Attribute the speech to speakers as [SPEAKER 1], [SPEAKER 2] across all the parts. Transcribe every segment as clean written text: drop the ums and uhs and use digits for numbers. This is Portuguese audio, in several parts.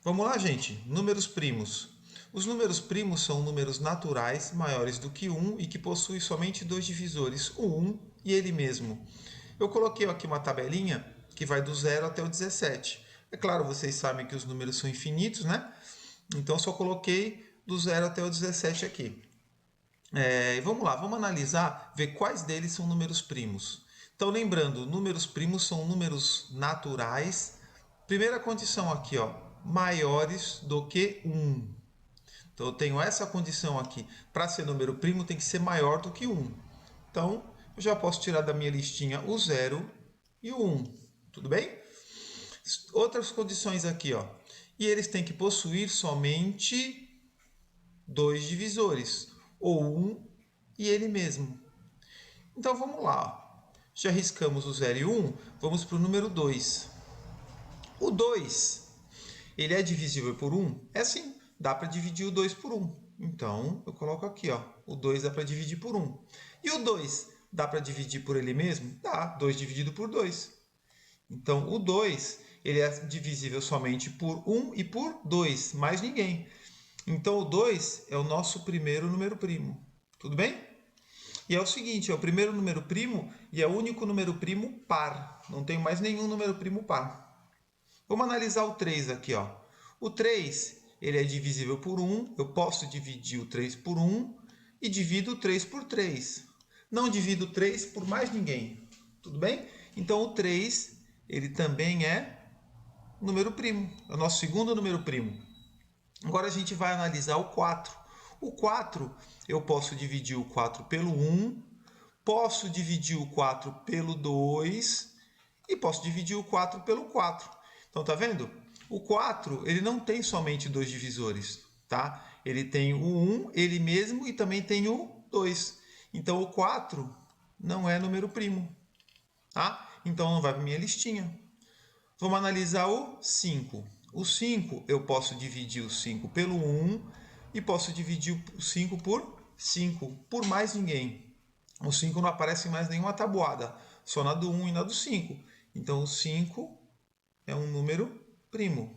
[SPEAKER 1] Vamos lá, gente. Números primos. Os números primos são números naturais maiores do que 1 e que possuem somente dois divisores, o 1 e ele mesmo. Eu coloquei aqui uma tabelinha que vai do 0 até o 17. É claro, vocês sabem que os números são infinitos, né? Então, só coloquei do 0 até o 17 aqui. Vamos lá, vamos analisar, ver quais deles são números primos. Então, lembrando, números primos são números naturais. Primeira condição aqui, ó, maiores do que 1. Então, eu tenho essa condição aqui. Para ser número primo, tem que ser maior do que 1. Então, eu já posso tirar da minha listinha o 0 e o 1. Tudo bem? Outras condições aqui, ó. E eles têm que possuir somente dois divisores, ou 1 e ele mesmo. Então, vamos lá. Já riscamos o 0 e o 1, vamos para o número 2. O 2, ele é divisível por 1? É sim, dá para dividir o 2 por 1. Então, eu coloco aqui, ó, o 2 dá para dividir por 1. E o 2, dá para dividir por ele mesmo? Dá, 2 dividido por 2. Então, o 2, ele é divisível somente por 1 e por 2, mais ninguém. Então, o 2 é o nosso primeiro número primo. Tudo bem? E é o seguinte, é o primeiro número primo e é o único número primo par. Não tem mais nenhum número primo par. Vamos analisar o 3 aqui, ó. O 3, ele é divisível por 1. Eu posso dividir o 3 por 1 e divido o 3 por 3. Não divido o 3 por mais ninguém. Tudo bem? Então, o 3, ele também é número primo. É o nosso segundo número primo. Agora, a gente vai analisar o 4. O 4, eu posso dividir o 4 pelo 1, posso dividir o 4 pelo 2 e posso dividir o 4 pelo 4. Então, tá vendo? O 4, ele não tem somente dois divisores, tá? Ele tem o 1, ele mesmo, e também tem o 2. Então, o 4 não é número primo, tá? Então, não vai para minha listinha. Vamos analisar o 5. O 5, eu posso dividir o 5 pelo 1 e posso dividir o 5 por 5, por mais ninguém. O 5 não aparece em mais nenhuma tabuada, só na do 1 e na do 5. Então, o 5 é um número primo.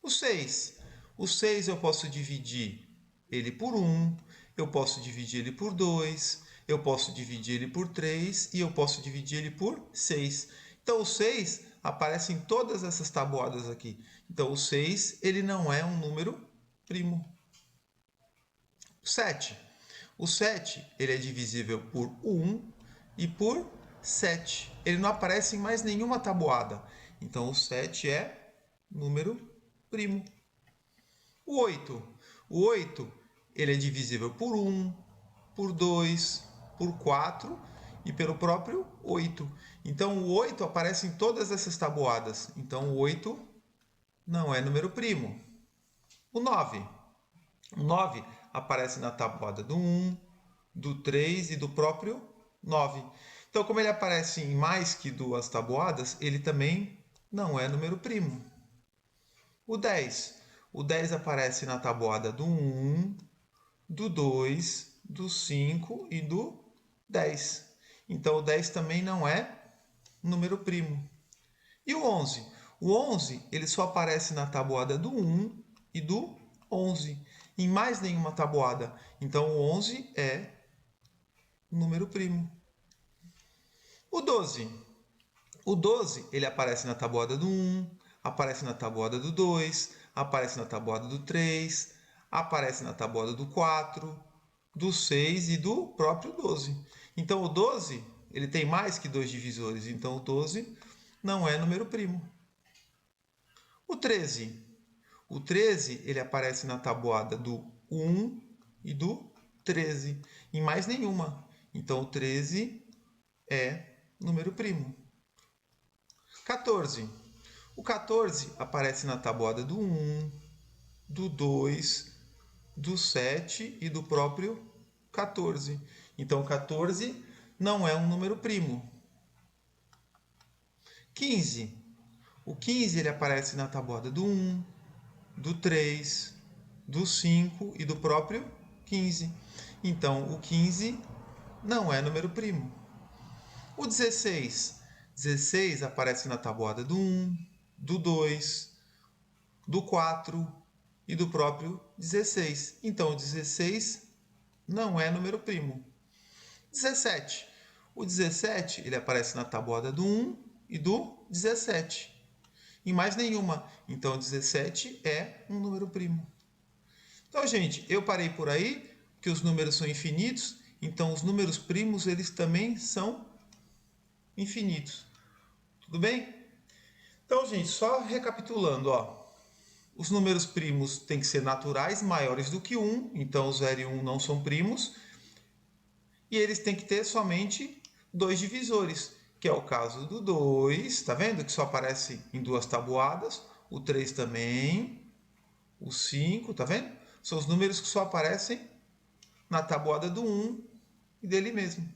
[SPEAKER 1] O 6. O 6 eu posso dividir ele por 1, eu posso dividir ele por 2, eu posso dividir ele por 3 e eu posso dividir ele por 6. Então, o 6 aparece em todas essas tabuadas aqui. Então, o 6 ele não é um número primo. O 7. O 7 ele é divisível por 1 e por 7. Ele não aparece em mais nenhuma tabuada. Então, o 7 é número primo. O 8. O 8 ele é divisível por 1, por 2, por 4 e pelo próprio 8. Então, o 8 aparece em todas essas tabuadas. Então, o 8 não é número primo. O 9. O 9 aparece na tabuada do 1, do 3 e do próprio 9. Então, como ele aparece em mais que duas tabuadas, ele também não é número primo. O 10. O 10 aparece na tabuada do 1, do 2, do 5 e do 10. Então, o 10 também não é número primo. E o 11? O 11 ele só aparece na tabuada do 1 e do 11. Em mais nenhuma tabuada. Então, o 11 é número primo. O 12. O 12 ele aparece na tabuada do 1, aparece na tabuada do 2, aparece na tabuada do 3, aparece na tabuada do 4, do 6 e do próprio 12. Então, o 12 ele tem mais que dois divisores. Então, o 12 não é número primo. O 13. O 13 ele aparece na tabuada do 1 e do 13. Em mais nenhuma. Então, o 13 é número primo. 14. O 14 aparece na tabuada do 1, do 2, do 7 e do próprio 14. Então, 14 não é um número primo. 15. O 15 ele aparece na tabuada do 1, do 3, do 5 e do próprio 15. Então, o 15 não é número primo. O 16. 16 aparece na tabuada do 1, do 2, do 4 e do próprio 16. Então, o 16 não é número primo. 17. O 17 ele aparece na tabuada do 1 e do 17. Em mais nenhuma. Então, 17 é um número primo. Então, gente, eu parei por aí, porque os números são infinitos. Então, os números primos, eles também são infinitos. Tudo bem? Então, gente, só recapitulando, ó. Os números primos têm que ser naturais, maiores do que 1. Então, o 0 e 1 não são primos. E eles têm que ter somente dois divisores, que é o caso do 2, tá vendo? Que só aparece em duas tabuadas. O 3 também. O 5, tá vendo? São os números que só aparecem na tabuada do 1 e dele mesmo.